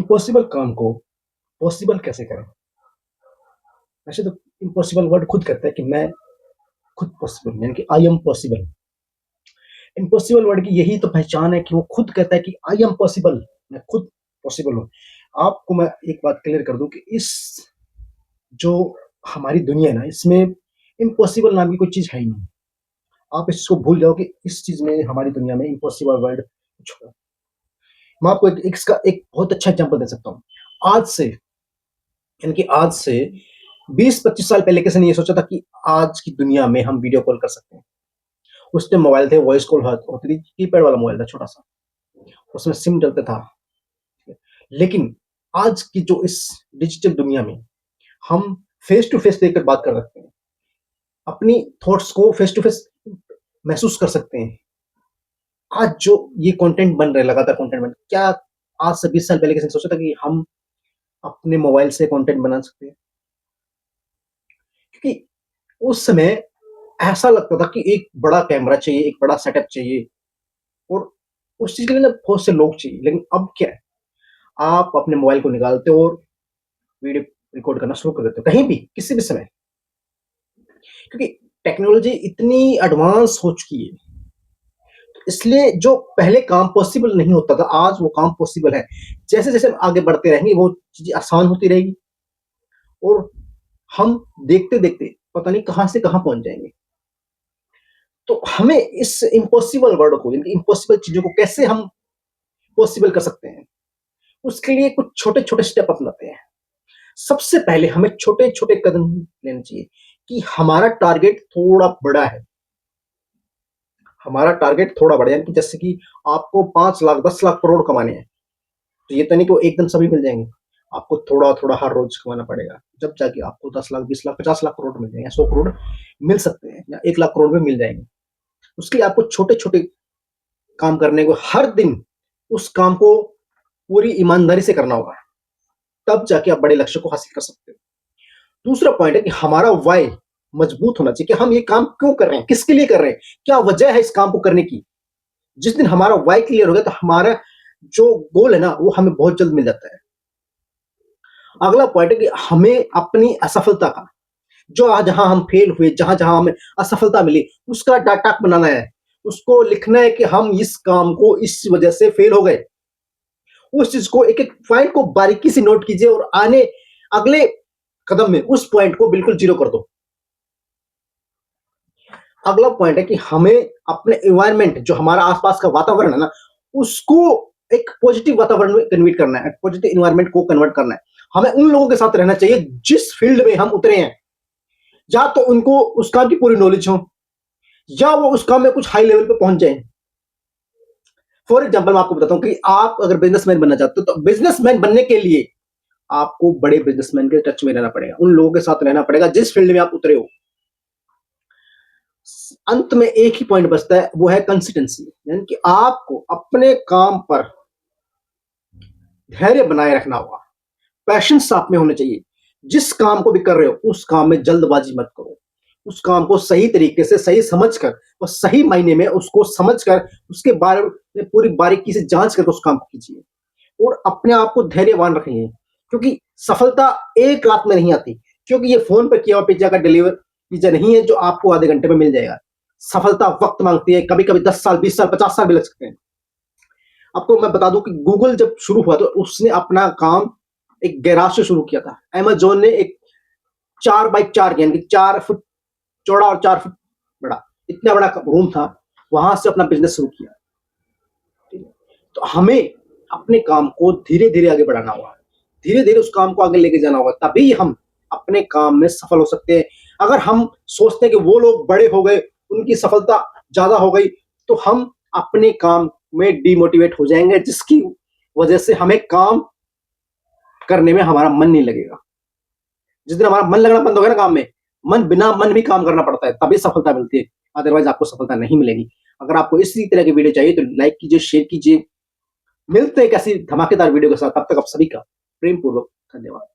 Impossible काम को possible कैसे करें? वैसे तो इम्पॉसिबल वर्ड खुद कहता है कि मैं खुद पॉसिबल हूँ, यानी कि I am possible. Impossible word की यही तो पहचान है कि वो खुद कहता है कि आई एम पॉसिबल, मैं खुद पॉसिबल हूँ। आपको मैं एक बात क्लियर कर दूं कि इस जो हमारी दुनिया है ना, इसमें इम्पॉसिबल नाम की कोई चीज है ही नहीं। आप इसको भूल जाओ कि इस चीज में, हमारी दुनिया में इम्पॉसिबल वर्ड कुछ होगा। मैं आपको इसका एक बहुत अच्छा एग्जांपल दे सकता हूँ। आज से, यानी कि आज से 20-25 साल पहले किसी ने ये सोचा था कि आज की दुनिया में हम वीडियो कॉल कर सकते हैं? उस टाइम मोबाइल थे, वॉइस कॉल होती थी, कीपैड वाला मोबाइल था छोटा सा, उसमें सिम डलता था। लेकिन आज की जो इस डिजिटल दुनिया में हम फेस टू फेस देखकर बात कर सकते हैं, अपनी थॉट्स को फेस टू फेस महसूस कर सकते हैं। आज जो ये कंटेंट बन रहे, लगातार कंटेंट बन, क्या आज से 20 साल पहले किसी ने सोचा था कि हम अपने मोबाइल से कंटेंट बना सकते हैं? क्योंकि उस समय ऐसा लगता था कि एक बड़ा कैमरा चाहिए, एक बड़ा सेटअप चाहिए, और उस चीज के लिए ना बहुत से लोग चाहिए। लेकिन अब क्या है, आप अपने मोबाइल को निकालते हो और वीडियो रिकॉर्ड करना शुरू कर देते हो, कहीं भी किसी भी समय। क्योंकि टेक्नोलॉजी इतनी एडवांस हो चुकी है, इसलिए जो पहले काम पॉसिबल नहीं होता था, आज वो काम पॉसिबल है। जैसे जैसे हम आगे बढ़ते रहेंगे, वो चीजें आसान होती रहेगी, और हम देखते देखते पता नहीं कहां से कहां पहुंच जाएंगे। तो हमें इस इम्पॉसिबल वर्ड को, यानी इम्पॉसिबल चीजों को कैसे हम पॉसिबल कर सकते हैं, उसके लिए कुछ छोटे छोटे स्टेप अपनाते हैं। सबसे पहले हमें छोटे छोटे कदम लेने चाहिए कि हमारा टारगेट थोड़ा बड़ा है। हमारा टारगेट थोड़ा बड़ा, यानी कि जैसे कि आपको 5 लाख 10 लाख करोड़ कमाने हैं, तो ये तो नहीं कि वो एकदम सभी मिल जाएंगे। आपको थोड़ा थोड़ा हर रोज कमाना पड़ेगा, जब जाके आपको 10 लाख 20 लाख 50 लाख करोड़ मिल जाएंगे, 100 करोड़ मिल सकते हैं, या 1 लाख करोड़ में मिल जाएंगे। उसके लिए आपको छोटे छोटे काम करने को, हर दिन उस काम को पूरी ईमानदारी से करना होगा, तब जाके आप बड़े लक्ष्य को हासिल कर सकते हो। दूसरा पॉइंट है कि हमारा वाई मजबूत होना चाहिए, कि हम ये काम क्यों कर रहे हैं, किसके लिए कर रहे हैं, क्या वजह है इस काम को करने की। जिस दिन हमारा वाई क्लियर हो गया, तो हमारा जो गोल है ना, वो हमें बहुत जल्द मिल जाता है। अगला पॉइंट है कि हमें अपनी असफलता का, जो जहां हम फेल हुए, जहां जहां हमें असफलता मिली, उसका डाटा बनाना है। उसको लिखना है कि हम इस काम को इस वजह से फेल हो गए। उस चीज को, एक एक पॉइंट को बारीकी से नोट कीजिए, और आने अगले कदम में उस पॉइंट को बिल्कुल जीरो कर दो। अगला पॉइंट है कि हमें अपने एनवायरनमेंट, जो हमारा आसपास का वातावरण है ना, उसको एक पॉजिटिव वातावरण में कन्वर्ट करना है, पॉजिटिव एनवायरनमेंट को कन्वर्ट करना है। हमें उन लोगों के साथ रहना चाहिए जिस फील्ड में हम उतरे हैं, या तो उनको उस काम की पूरी नॉलेज हो, या वो उस काम में कुछ हाई लेवल पे पहुंच जाए। फॉर एग्जाम्पल मैं आपको बताता हूं कि आप अगर बिजनेसमैन बनना चाहते हो, तो बिजनेसमैन बनने के लिए आपको बड़े बिजनेसमैन के टच में रहना पड़ेगा, उन लोगों के साथ रहना पड़ेगा जिस फील्ड में आप उतरे हो। अंत में एक ही पॉइंट बचता है, वो है कंसिस्टेंसी, यानी कि आपको अपने काम पर धैर्य बनाए रखना होगा। पैशंस आप में होने चाहिए। जिस काम को भी कर रहे हो, उस काम में जल्दबाजी मत करो। उस काम को सही तरीके से, सही समझकर, और सही मायने में उसको समझकर, उसके बारे में पूरी बारीकी से जांच करके उस काम को कीजिए, और अपने आप को धैर्यवान रखिए। क्योंकि सफलता एक रात में नहीं आती, क्योंकि ये फोन पर किया हुआ पिज्जा का डिलीवर पिज्जा नहीं है जो आपको आधे घंटे में मिल जाएगा। सफलता वक्त मांगती है, कभी कभी 10 साल 20 साल 50 साल भी लग सकते हैं। आपको मैं बता दूं कि गूगल जब शुरू हुआ, तो उसने अपना काम एक गैराज से शुरू किया था। अमेजोन ने एक 4x4, यानी कि 4 फुट चौड़ा और 4 फुट बड़ा, इतना बड़ा रूम था, वहां से अपना बिजनेस शुरू किया। तो हमें अपने काम को धीरे धीरे आगे बढ़ाना होगा, धीरे धीरे उस काम को आगे लेके जाना होगा, तभी हम अपने काम में सफल हो सकते हैं। अगर हम सोचते हैं कि वो लोग बड़े हो गए, उनकी सफलता ज्यादा हो गई, तो हम अपने काम में डिमोटिवेट हो जाएंगे, जिसकी वजह से हमें काम करने में हमारा मन नहीं लगेगा। जिस दिन हमारा मन लगना बंद हो गया ना काम में, बिना मन भी काम करना पड़ता है, तभी सफलता मिलती है, अदरवाइज आपको सफलता नहीं मिलेगी। अगर आपको इसी तरह की वीडियो चाहिए, तो लाइक कीजिए, शेयर कीजिए। मिलते हैं एक ऐसी धमाकेदार वीडियो के साथ, तब तक आप सभी का प्रेम पूर्वक धन्यवाद।